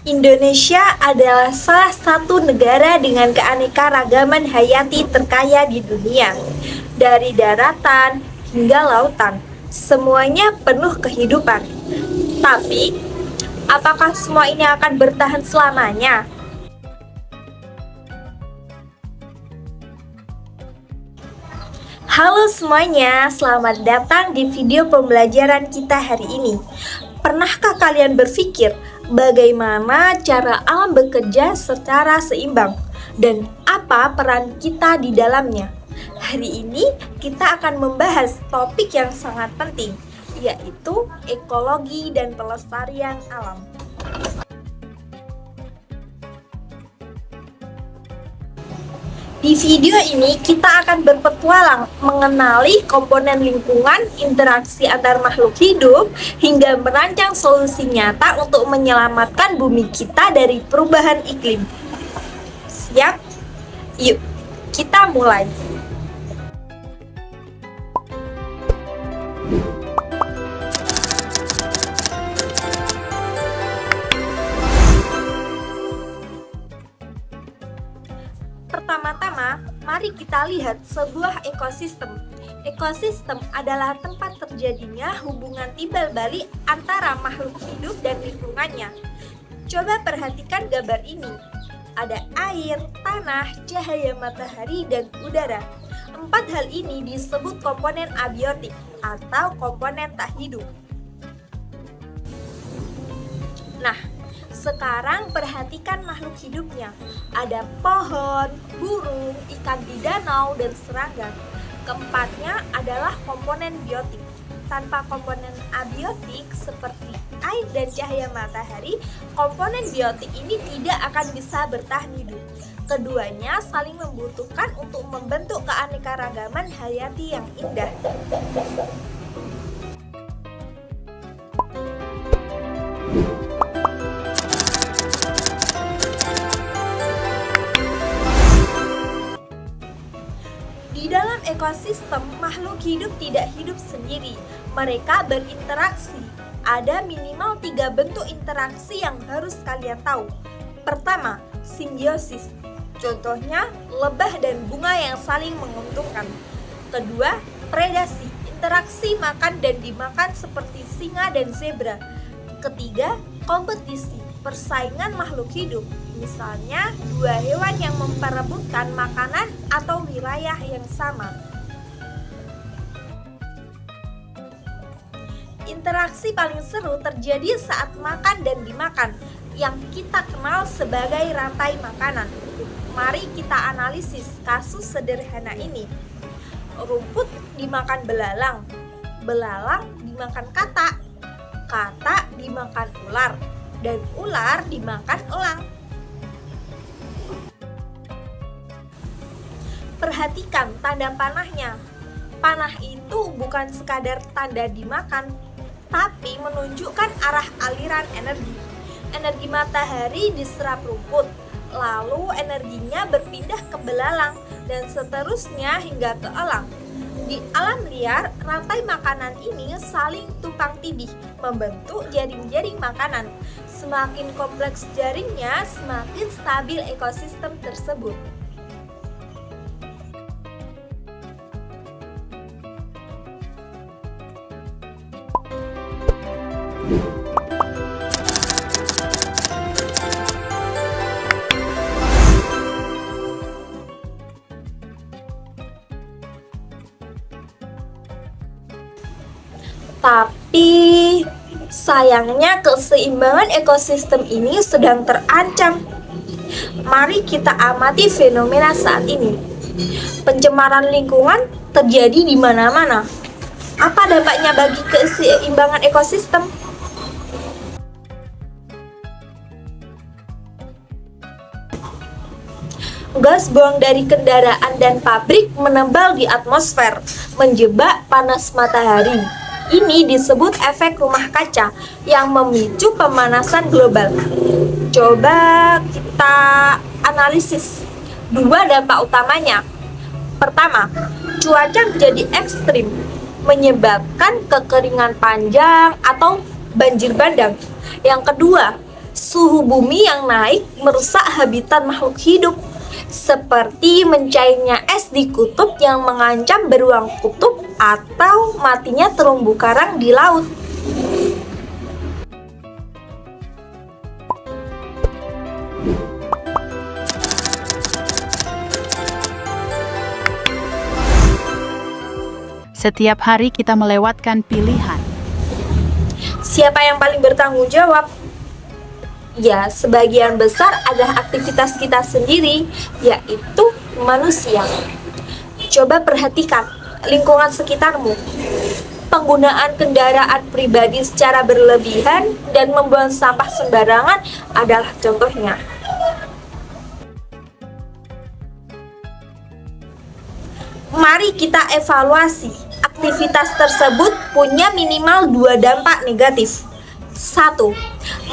Indonesia adalah salah satu negara dengan keanekaragaman hayati terkaya di dunia. Dari daratan hingga lautan, semuanya penuh kehidupan. Tapi, apakah semua ini akan bertahan selamanya? Halo semuanya, selamat datang di video pembelajaran kita hari ini. Pernahkah kalian berpikir bagaimana cara alam bekerja secara seimbang dan apa peran kita di dalamnya? Hari ini kita akan membahas topik yang sangat penting, yaitu ekologi dan pelestarian alam. Di video ini kita akan berpetualang mengenali komponen lingkungan, interaksi antar makhluk hidup, hingga merancang solusi nyata untuk menyelamatkan bumi kita dari perubahan iklim. Siap? Yuk, kita mulai. Pertama-tama, mari kita lihat sebuah ekosistem. Ekosistem adalah tempat terjadinya hubungan timbal balik antara makhluk hidup dan lingkungannya. Coba perhatikan gambar ini. Ada air, tanah, cahaya matahari, dan udara. 4 hal ini disebut komponen abiotik atau komponen tak hidup. Nah, sekarang perhatikan makhluk hidupnya. Ada pohon, burung, ikan di danau, dan serangga. Keempatnya adalah komponen biotik. Tanpa komponen abiotik seperti air dan cahaya matahari, komponen biotik ini tidak akan bisa bertahan hidup. Keduanya saling membutuhkan untuk membentuk keanekaragaman hayati yang indah. Di dalam ekosistem, makhluk hidup tidak hidup sendiri. Mereka berinteraksi. Ada minimal 3 bentuk interaksi yang harus kalian tahu. Pertama, simbiosis. Contohnya, lebah dan bunga yang saling menguntungkan. Kedua, predasi. Interaksi makan dan dimakan seperti singa dan zebra. Ketiga, kompetisi. Persaingan makhluk hidup. Misalnya, 2 hewan yang memperebutkan makanan atau wilayah yang sama. Interaksi paling seru terjadi saat makan dan dimakan, yang kita kenal sebagai rantai makanan. Mari kita analisis kasus sederhana ini. Rumput dimakan belalang, belalang dimakan katak, katak dimakan ular, dan ular dimakan elang. Perhatikan tanda panahnya. Panah itu bukan sekadar tanda dimakan, tapi menunjukkan arah aliran energi. Energi matahari diserap rumput, lalu energinya berpindah ke belalang, dan seterusnya hingga ke elang. Di alam liar, rantai makanan ini saling tumpang tindih, membentuk jaring-jaring makanan. Semakin kompleks jaringnya, semakin stabil ekosistem tersebut. Tapi sayangnya keseimbangan ekosistem ini sedang terancam. Mari kita amati fenomena saat ini. Pencemaran lingkungan terjadi di mana-mana. Apa dampaknya bagi keseimbangan ekosistem? Gas buang dari kendaraan dan pabrik menebal di atmosfer, menjebak panas matahari. Ini disebut efek rumah kaca yang memicu pemanasan global. Coba kita analisis 2 dampak utamanya. Pertama, cuaca menjadi ekstrim, menyebabkan kekeringan panjang atau banjir bandang. Yang kedua, Suhu bumi yang naik merusak habitat makhluk hidup, seperti mencairnya es di kutub yang mengancam beruang kutub atau matinya terumbu karang di laut. Setiap hari kita melewatkan pilihan. Siapa yang paling bertanggung jawab? Ya, sebagian besar adalah aktivitas kita sendiri, yaitu manusia. Coba perhatikan lingkungan sekitarmu. Penggunaan kendaraan pribadi secara berlebihan dan membuang sampah sembarangan adalah contohnya. Mari kita evaluasi. Aktivitas tersebut punya minimal 2 dampak negatif. 1.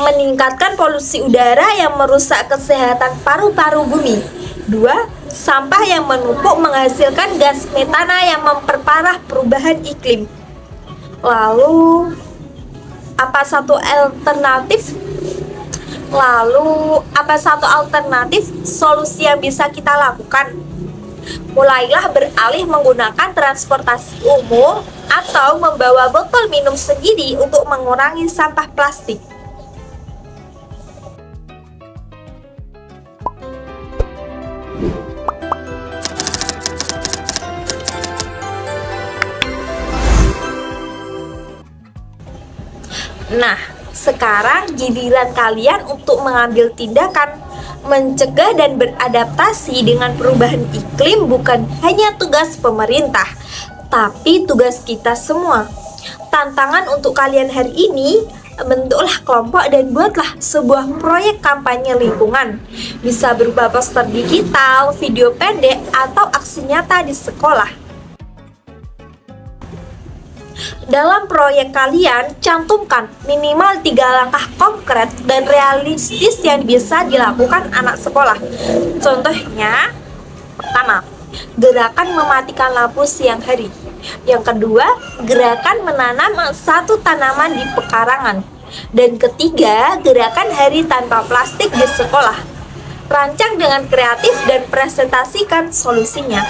Meningkatkan polusi udara yang merusak kesehatan paru-paru bumi. 2. Sampah yang menumpuk menghasilkan gas metana yang memperparah perubahan iklim. Lalu, apa satu alternatif solusi yang bisa kita lakukan? Mulailah beralih menggunakan transportasi umum atau membawa botol minum sendiri untuk mengurangi sampah plastik. Nah, sekarang giliran kalian untuk mengambil tindakan. Mencegah dan beradaptasi dengan perubahan iklim bukan hanya tugas pemerintah, tapi tugas kita semua. Tantangan untuk kalian hari ini, bentuklah kelompok dan buatlah sebuah proyek kampanye lingkungan. Bisa berupa poster digital, video pendek, atau aksi nyata di sekolah. Dalam proyek kalian, cantumkan minimal 3 langkah konkret dan realistis yang bisa dilakukan anak sekolah. Contohnya, pertama, gerakan mematikan lampu siang hari. Yang kedua, gerakan menanam 1 tanaman di pekarangan. Dan ketiga, gerakan hari tanpa plastik di sekolah. Rancang dengan kreatif dan presentasikan solusinya.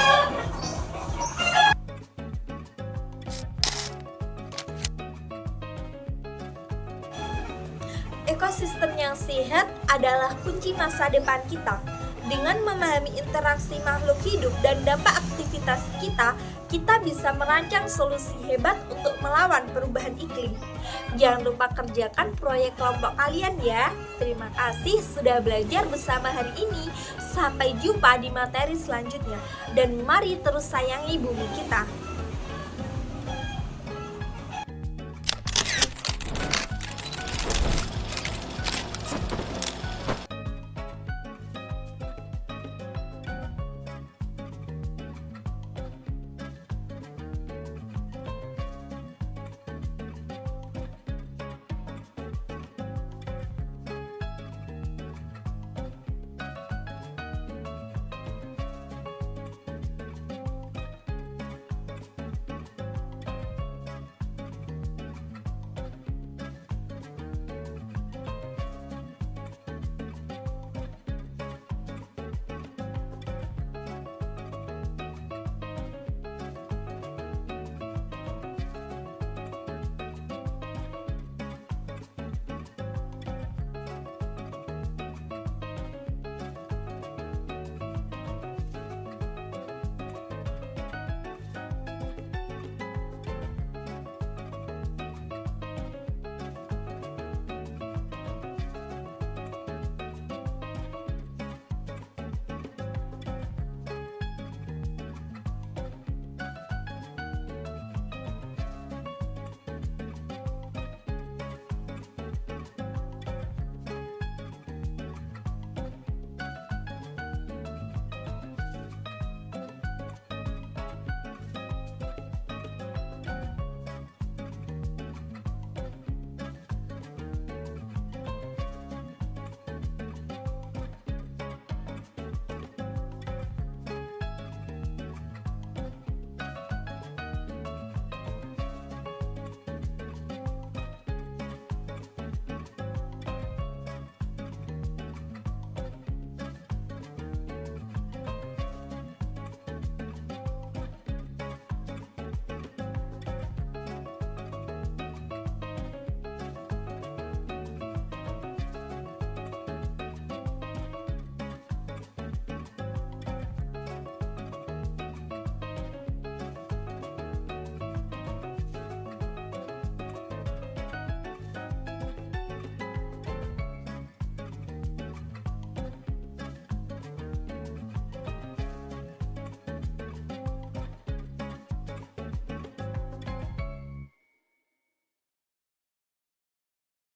Ekosistem yang sehat adalah kunci masa depan kita. Dengan memahami interaksi makhluk hidup dan dampak aktivitas kita, kita bisa merancang solusi hebat untuk melawan perubahan iklim. Jangan lupa kerjakan proyek kelompok kalian ya. Terima kasih sudah belajar bersama hari ini. Sampai jumpa di materi selanjutnya. Dan mari terus sayangi bumi kita.